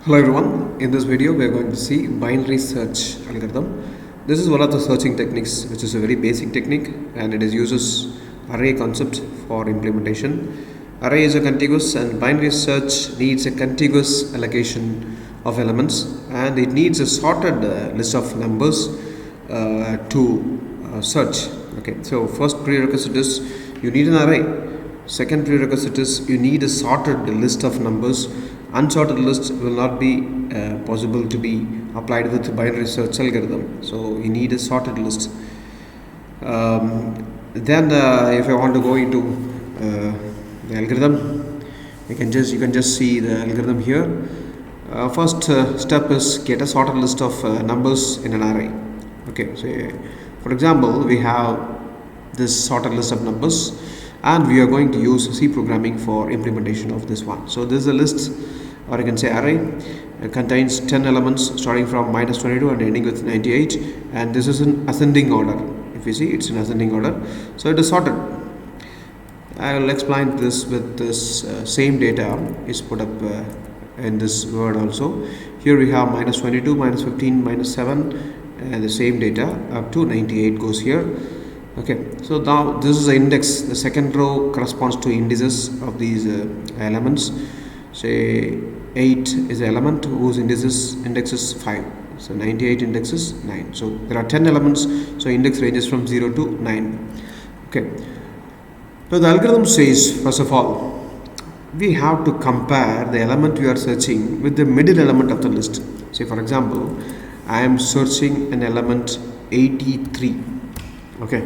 Hello everyone, in this video we are going to see binary search algorithm. This is one of the searching techniques which is a very basic technique and it uses array concept for implementation. Array is a contiguous and binary search needs a contiguous allocation of elements and it needs a sorted list of numbers to search. Okay, so first prerequisite is you need an array. Second prerequisite is you need a sorted list of numbers. Unsorted list will not be possible to be applied with binary search algorithm. So you need a sorted list. Then if I want to go into the algorithm, you can just see the algorithm here. First step is get a sorted list of numbers in an array. Okay, so for example, we have this sorted list of numbers and we are going to use C programming for implementation of this one. So this is a list, or you can say array. It contains 10 elements starting from -22 and ending with 98, and this is in ascending order. If you see, it's in ascending order, so it is sorted. I will explain this with this same data is put up in this word also. Here we have -22, -15, -7 and the same data up to 98 goes here. Okay, so now this is the index. The second row corresponds to indices of these elements. Say 8 is the element whose index is 5. So 98 index is 9. So there are 10 elements. So index ranges from 0 to 9. Okay. So the algorithm says, first of all, we have to compare the element we are searching with the middle element of the list. Say for example, I am searching an element 83. Okay,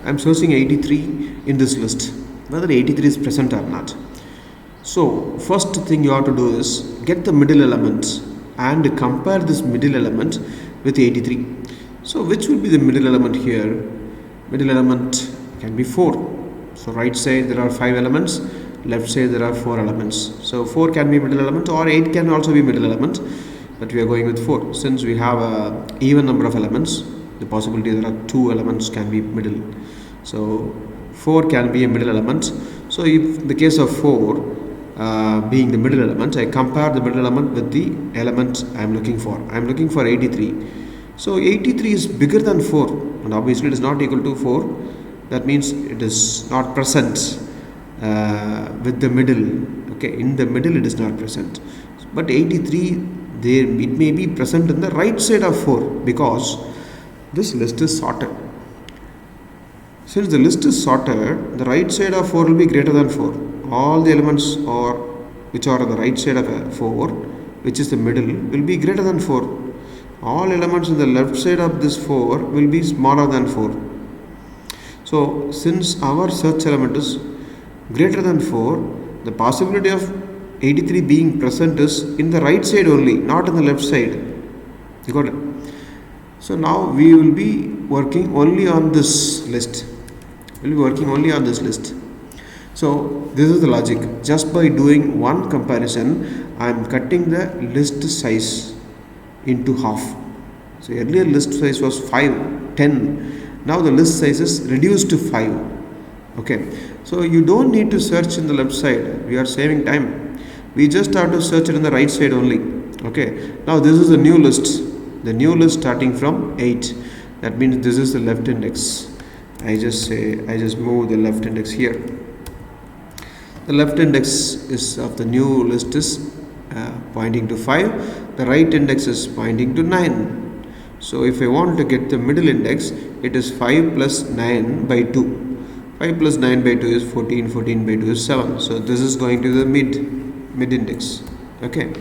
I am searching 83 in this list, whether 83 is present or not. So first thing you have to do is get the middle element and compare this middle element with 83. So which will be the middle element here? Middle element can be 4. So right side there are 5 elements, left side there are 4 elements. So 4 can be middle element or 8 can also be middle element, but we are going with 4. Since we have a even number of elements, the possibility there are 2 elements can be middle. So 4 can be a middle element. So if in the case of 4 being the middle element, I compare the middle element with the element I am looking for. I am looking for 83. So 83 is bigger than 4 and obviously it is not equal to 4. That means it is not present with the middle. Okay, in the middle it is not present. But 83, there it may be present in the right side of 4 because this list is sorted. Since the list is sorted, the right side of 4 will be greater than 4. All the elements which are on the right side of 4, which is the middle, will be greater than 4. All elements on the left side of this 4 will be smaller than 4. So since our search element is greater than 4, the possibility of 83 being present is in the right side only, not in the left side. You got it? So now we will be working only on this list. So this is the logic. Just by doing one comparison, I am cutting the list size into half. So earlier list size was 5, 10. Now the list size is reduced to 5. Okay. So you don't need to search in the left side. We are saving time. We just have to search it in the right side only. Okay. Now this is a new list. The new list starting from 8. That means this is the left index. I just move the left index here. The left index is of the new list is pointing to 5. The right index is pointing to 9. So if I want to get the middle index, it is 5 plus 9 by 2. 5 plus 9 by 2 is 14. 14 by 2 is 7. So this is going to the mid index. Okay.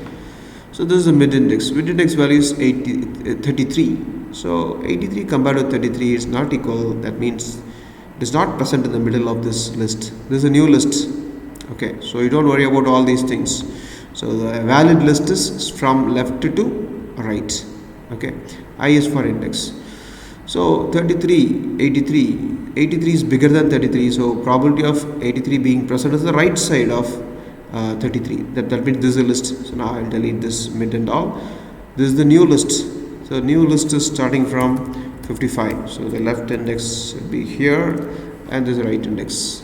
So this is the mid index. Mid index value is 33. So 83 compared to 33 is not equal. That means it is not present in the middle of this list. This is a new list. Okay, so you don't worry about all these things. So the valid list is from left to right. Okay, I is for index. So 83 is bigger than 33. So probability of 83 being present is the right side of 33. That means this is a list. So now I'll delete this mid and all. This is the new list. So new list is starting from 55. So the left index will be here and this is the right index.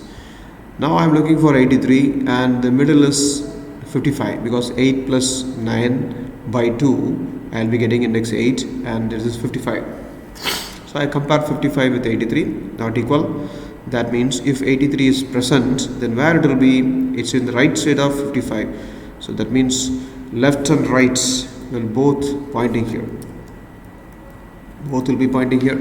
Now I am looking for 83 and the middle is 55, because 8 plus 9 by 2, I'll be getting index 8, and this is 55. So I compare 55 with 83, not equal. That means if 83 is present, then where it will be? It's in the right side of 55. So that means left and right will both pointing here. Both will be pointing here.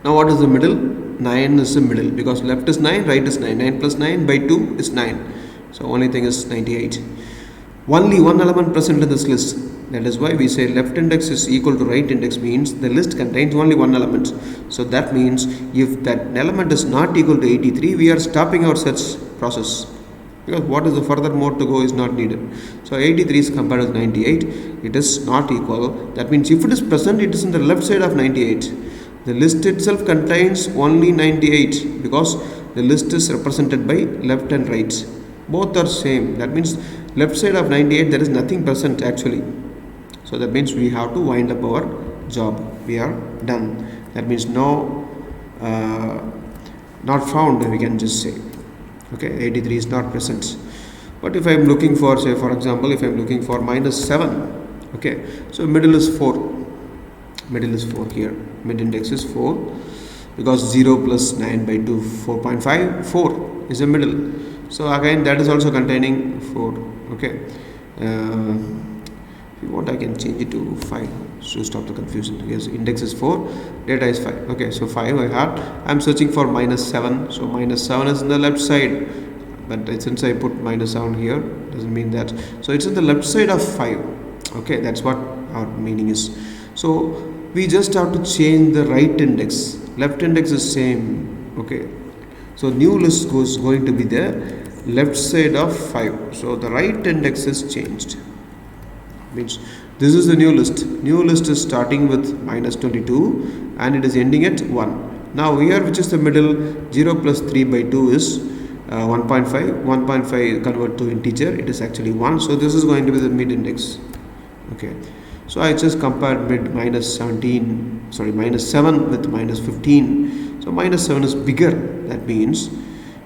Now what is the middle? 9 is the middle, because left is 9, right is 9. 9 plus 9 by 2 is 9. So only thing is 98. Only one element present in this list. That is why we say left index is equal to right index, means the list contains only one element. So that means if that element is not equal to 83, we are stopping our search process, because what is the further more to go is not needed. So 83 is compared with 98. It is not equal. That means if it is present, it is in the left side of 98. The list itself contains only 98, because the list is represented by left and right. Both are same. That means left side of 98, there is nothing present actually. So that means we have to wind up our job. We are done. That means no, not found, we can just say. Okay, 83 is not present. But if I am looking for, say for example, if I am looking for -7, okay, so middle is 4. Middle is 4 here. Mid index is 4, because 0 plus 9 by 2, 4.5, 4 is a middle. So again that is also containing 4. Okay, if you want I can change it to 5 to stop the confusion. Yes, index is 4, data is 5. Okay, so 5 I have. I am searching for -7. So -7 is in the left side, but since I put -7 here, doesn't mean that. So it's in the left side of 5. Okay, that's what our meaning is. So we just have to change the right index. Left index is same. Okay, so new list goes going to be the left side of 5. So the right index is changed. Means this is the new list. New list is starting with -22 and it is ending at 1. Now here, which is the middle, 0 plus 3 by 2 is 1.5. 1.5 convert to integer, it is actually 1. So this is going to be the mid index. Okay, so I just compared mid -7 with -15. So -7 is bigger. That means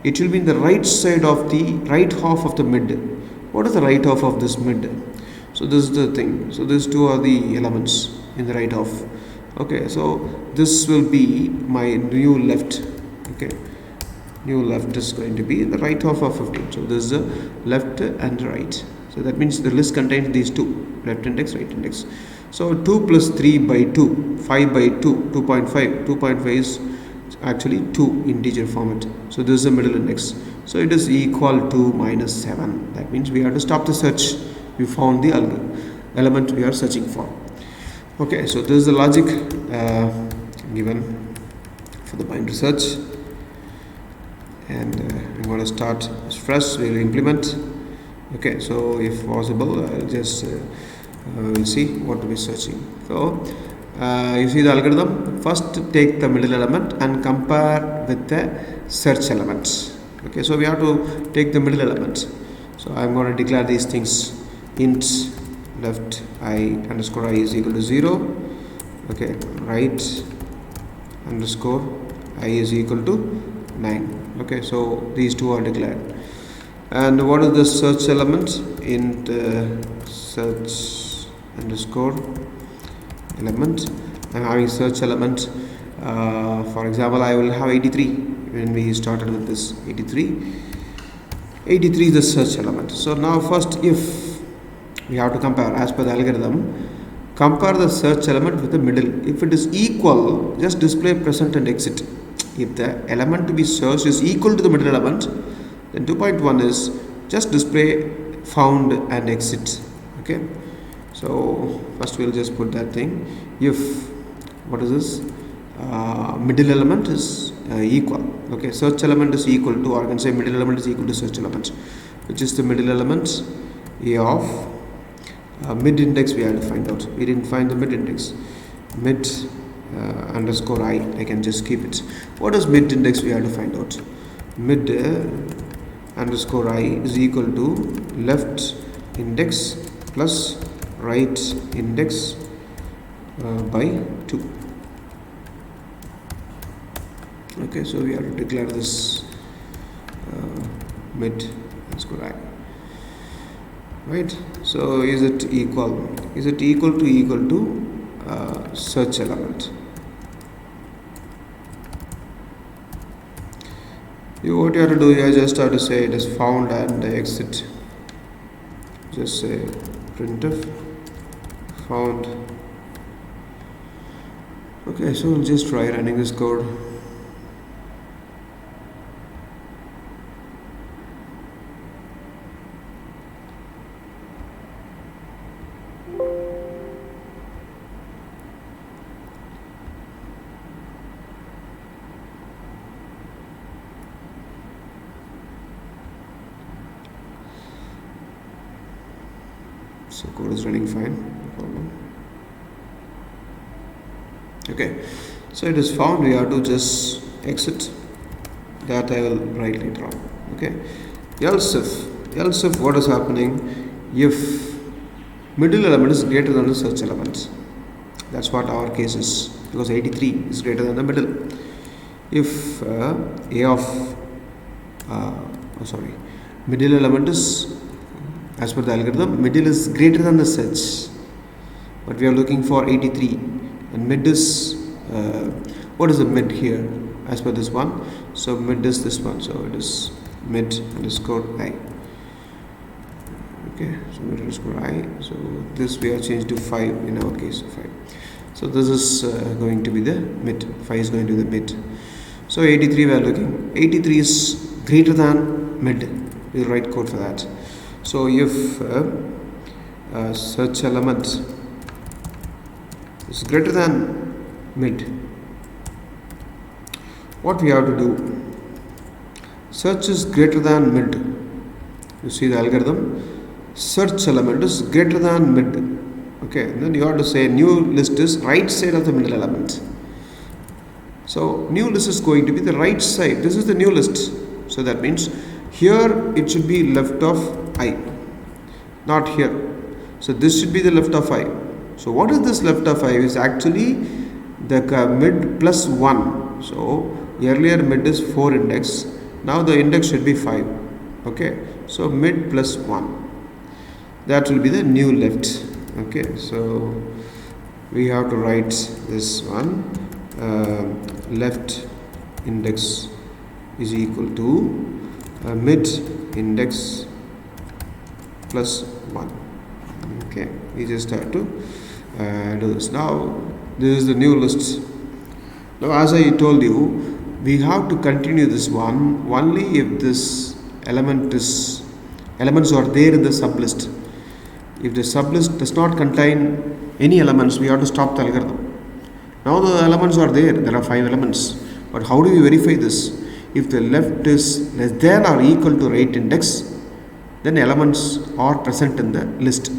it will be in the right side of the right half of the mid. What is the right half of this mid? So this is the thing. So these two are the elements in the right half. Okay, so this will be my new left. Okay, new left is going to be the right half of 15. So this is the left and right. So that means the list contains these two, left index, right index. So 2 plus 3 by 2, 5 by 2, 2.5. 2.5 is actually 2 integer format. So this is the middle index. So it is equal to -7. That means we have to stop the search. We found the element we are searching for. Okay, so this is the logic given for the bind research, and I'm going to start fresh. We will implement. Okay, so if possible, I'll just we'll see what to be searching. So you see the algorithm. First take the middle element and compare with the search element. Okay, so we have to take the middle element. So I'm going to declare these things. Int left I underscore I is equal to 0. Okay, right underscore I is equal to 9. Okay, so these two are declared. And what is the search element? Int search underscore element. I'm having search element. For example, I will have 83 when we started with this. 83 is the search element. So now first, if we have to compare as per the algorithm, compare the search element with the middle. If it is equal, just display present and exit. If the element to be searched is equal to the middle element, then 2.1 is just display found and exit. Okay, so first we'll just put that thing. If what is this, middle element is equal. Okay, search element is equal to, or I can say middle element is equal to search element, which is the middle element A of mid index. We have to find out. We didn't find the mid index. Mid underscore I can just keep it. What is mid index? We have to find out. Mid underscore I is equal to left index plus right index by 2. Okay, so we have to declare this mid underscore I. right? So is it equal to search element? What you have to do, you just have to say it is found and exit. Just say printf found. Okay, so we'll just try running this code. So code is running fine, no problem. Okay, so it is found. We have to just exit. That I will write later on. Okay, else if what is happening, if middle element is greater than the search element, that's what our case is, because 83 is greater than the middle. If middle element is, as per the algorithm, middle is greater than the search, but we are looking for 83, and mid is what is the mid here as per this one? So mid is this one, so it is mid underscore I. Okay, so mid underscore I. So this we have changed to 5 in our case, 5. So this is going to be the mid. 5 is going to be the mid. So 83 we are looking. 83 is greater than mid. We'll write code for that. So if search element is greater than mid, what we have to do? Search is greater than mid. You see the algorithm. Search element is greater than mid. Okay, and then you have to say new list is right side of the middle element. So new list is going to be the right side. This is the new list. So that means here it should be left of I, not here. So this should be the left of I. So what is this left of I? Is actually the mid plus 1. So earlier mid is 4 index. Now the index should be 5. Okay. So mid plus 1. That will be the new left. Okay. So we have to write this one. Left index is equal to mid index plus 1. Okay, we just have to do this. Now this is the new list. Now as I told you, we have to continue this one only if this elements are there in the sublist. If the sublist does not contain any elements, we have to stop the algorithm. Now the elements are there are 5 elements, but how do we verify this? If the left is less than or equal to right index, then elements are present in the list.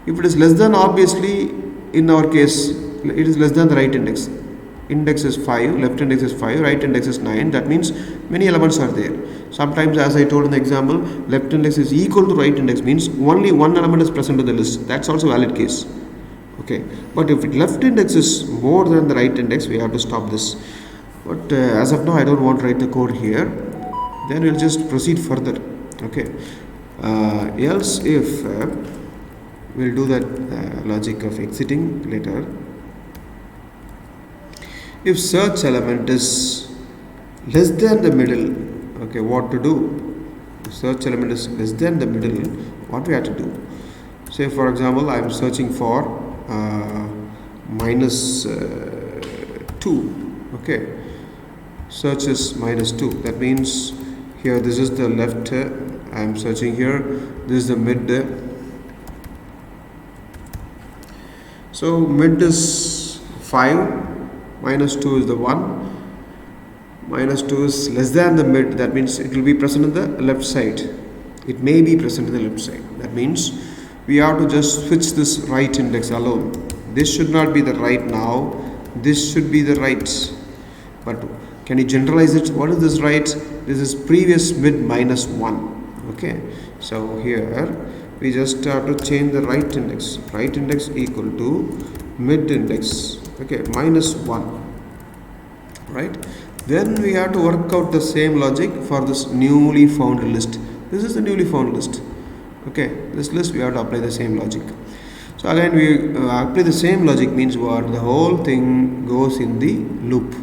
If it is less than, obviously in our case it is less than the right index. Index is 5, left index is 5, right index is 9. That means many elements are there. Sometimes, as I told in the example, left index is equal to right index, means only one element is present in the list. That's also a valid case. Okay, but if left index is more than the right index, we have to stop this. But as of now I don't want to write the code here. Then we'll just proceed further. Okay, else if we'll do that logic of exiting later. If search element is less than the middle, okay, what to do? If search element is less than the middle, what we have to do? Say for example, I am searching for minus 2. Okay, search is minus 2. That means here this is the left. I am searching here. This is the mid. So mid is 5. Minus 2 is the 1. Minus 2 is less than the mid. That means it will be present in the left side. It may be present in the left side. That means we have to just switch this right index alone. This should not be the right now. This should be the right. But can you generalize it? What is this right? This is previous mid minus 1. Okay. So here we just have to change the right index. Right index equal to mid index. Okay, minus 1. Right. Then we have to work out the same logic for this newly found list. This is the newly found list. Okay, this list we have to apply the same logic. So again we apply the same logic means what? The whole thing goes in the loop.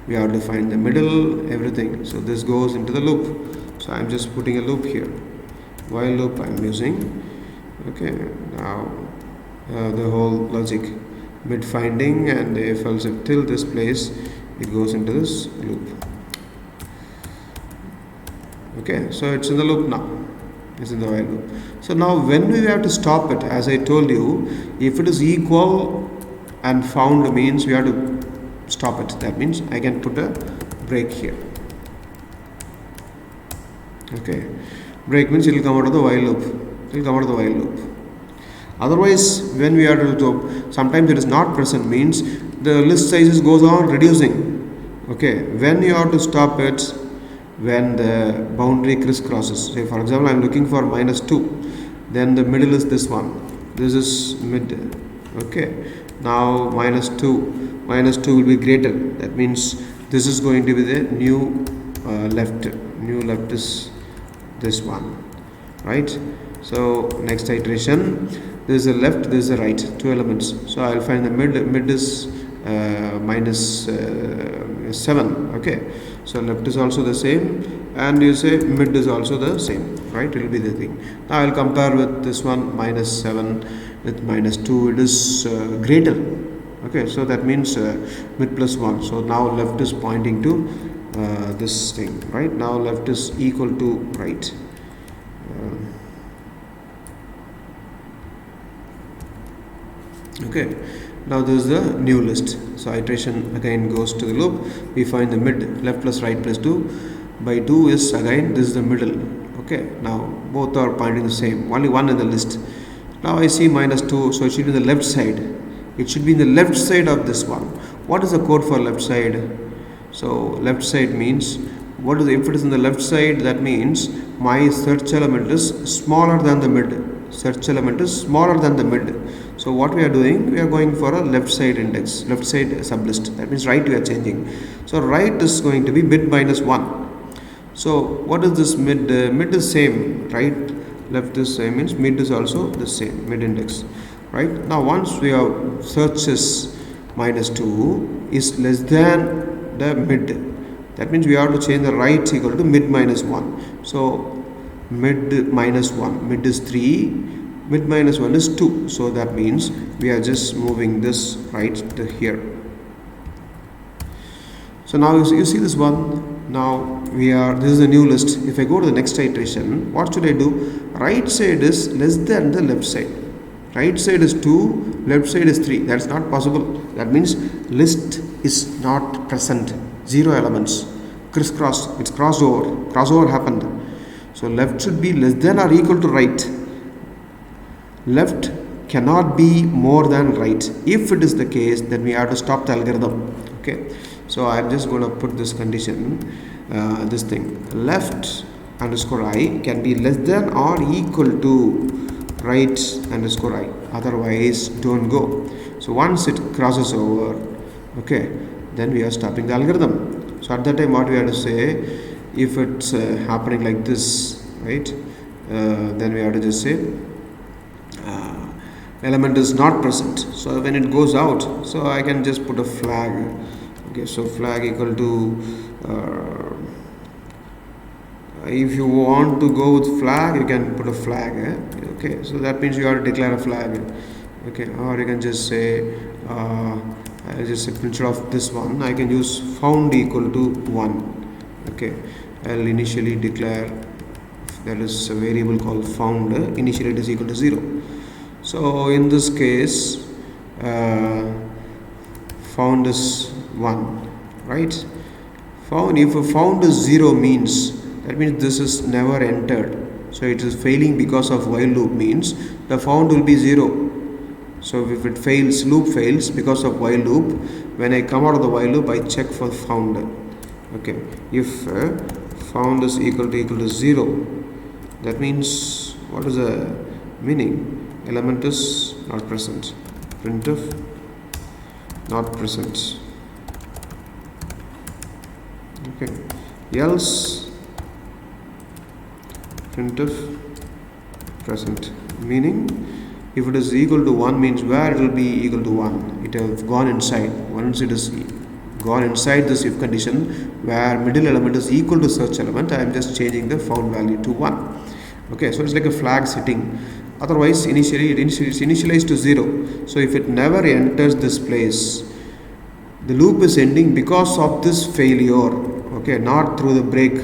We have to find the middle, everything. So this goes into the loop. So I'm just putting a loop here. While loop I'm using. Okay, now the whole logic, mid finding, and if else if till this place it goes into this loop. Okay, so it's in the loop now. It's in the while loop. So now when we have to stop it, as I told you, if it is equal and found means we have to stop it. That means I can put a break here. Okay, break means it will come out of the while loop. It will come out of the while loop. Otherwise, when we are to sometimes it is not present means the list sizes goes on reducing. Okay, when you have to stop it, when the boundary crisscrosses. Say for example, I am looking for -2, then the middle is this one. This is mid. Okay, now -2 will be greater. That means this is going to be the new left. New left is this one, right? So next iteration, this is the left, this is the right, two elements. So I will find the mid is -7. Okay, so left is also the same, and you say mid is also the same, right? It will be the thing. Now I will compare with this one, -7 with -2. It is greater. Okay, so that means mid plus 1. So now left is pointing to this thing, right? Now left is equal to right. Okay, now this is the new list. So iteration again goes to the loop. We find the mid, left plus right plus 2 by 2 is again this is the middle. Okay, now both are pointing the same, only one in the list. Now I see -2, so it should be the left side. It should be in the left side of this one. What is the code for left side? So left side means what is, if it is in the left side, that means my search element is smaller than the mid. Search element is smaller than the mid. So what we are doing, we are going for a left side index, left side sublist. That means right we are changing. So right is going to be mid -1. So what is this mid? Mid is same, right? Left is same means mid is also the same, mid index, right? Now once we have search is -2 is less than the mid. That means we have to change the right equal to mid -1. So mid -1, mid is 3, mid -1 is 2. So that means we are just moving this right to here. So now you see this one. Now this is a new list. If I go to the next iteration, what should I do? Right side is less than the left side. Right side is 2, left side is 3. That's not possible. That means list is not present. 0 elements. Crisscross. It's crossed over. Crossover happened. So left should be less than or equal to right. Left cannot be more than right. If it is the case, then we have to stop the algorithm. Okay. So I'm just going to put this condition, this thing, left underscore I can be less than or equal to right underscore I. Otherwise, don't go. So once it crosses over, okay, then we are stopping the algorithm. So at that time, what we have to say, if it's happening like this, right, then we have to just say element is not present. So when it goes out, so I can just put a flag. Okay, so flag equal to if you want to go with flag, you can put a flag. Okay, so that means you have to declare a flag. Okay, or you can just say I just say instead of this one, I can use found equal to 1. Okay, I'll initially declare that is a variable called found. Initially it is equal to 0. So in this case, found is 1, right? Found, if found is 0 means, that means this is never entered. So it is failing because of while loop means the found will be 0. So if it fails, loop fails because of while loop, when I come out of the while loop, I check for found. Okay, if found is equal to 0, that means what is the meaning? Element is not present. Printf not present. Okay, else printf present, meaning if it is equal to 1 means where it will be equal to 1, it has gone inside. Once it is gone inside this if condition where middle element is equal to search element, I am just changing the found value to 1. Okay, so it's like a flag setting. Otherwise initially it's initialized to 0. So if it never enters this place, the loop is ending because of this failure, okay, not through the break.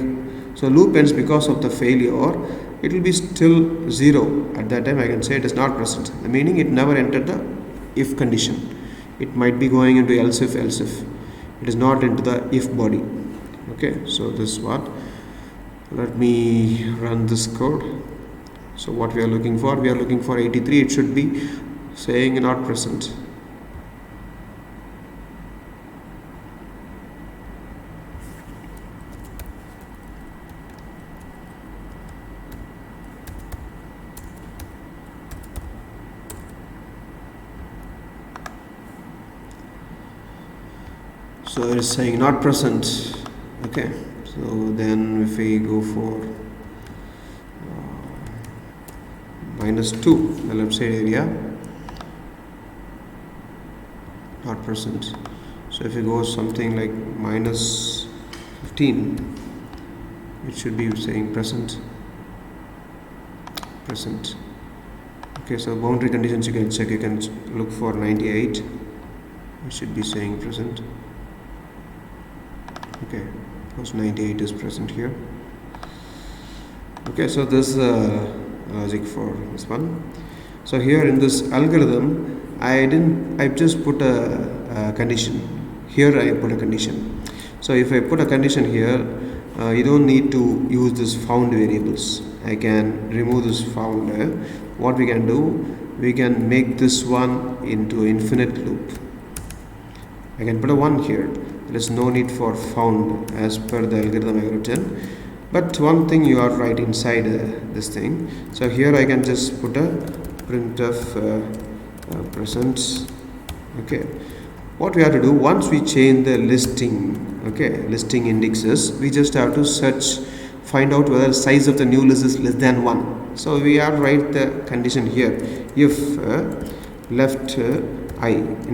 So loop ends because of the failure. It will be still 0. At that time I can say it is not present, the meaning it never entered the if condition. It might be going into else if. It is not into the if body. Okay, so this is what. Let me run this code. So what we are looking for, we are looking for 83. It should be saying not present. So it is saying not present. Okay, so then if we go for -2, the left side area, not present. So if you go something like -15, it should be saying present. Okay, so boundary conditions you can check. You can look for 98. It should be saying present. Okay, because 98 is present here. Okay, so this logic for this one. So here in this algorithm, I just put a condition. Here I put a condition. So if I put a condition here, you don't need to use this found variables. I can remove this found. What we can do, we can make this one into infinite loop. I can put a 1 here. There is no need for found as per the algorithm I have written. But one thing you are right inside this thing. So here I can just put a printf present. Okay. What we have to do, once we change the listing, okay, listing indexes, we just have to search, find out whether the size of the new list is less than 1. So we have to write the condition here. If left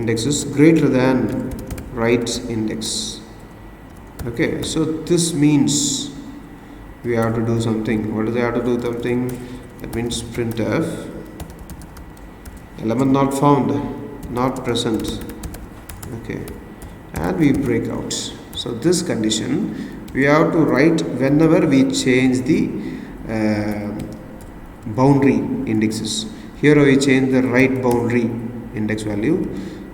index is greater than right index. Okay, so this means we have to do something. What do they have to do? Something that means printf element not found, not present. Okay, and we break out. So this condition we have to write whenever we change the boundary indexes. Here we change the right boundary index value.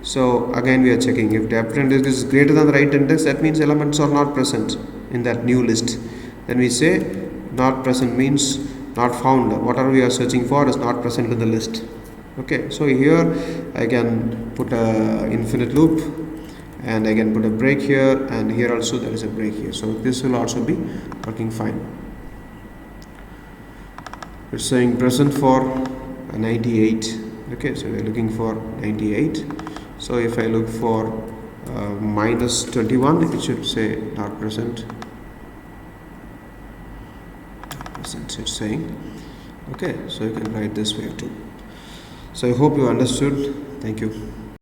So again we are checking if the left index is greater than the right index, that means elements are not present in that new list. Then we say not present means not found. Whatever we are searching for is not present in the list. Okay, so here I can put a infinite loop, and I can put a break here, and here also there is a break here. So this will also be working fine. It's saying present for 98. Okay, so we are looking for 98. So if I look for -21, it should say not present. It's saying. Okay, so you can write this way too. So I hope you understood. Thank you.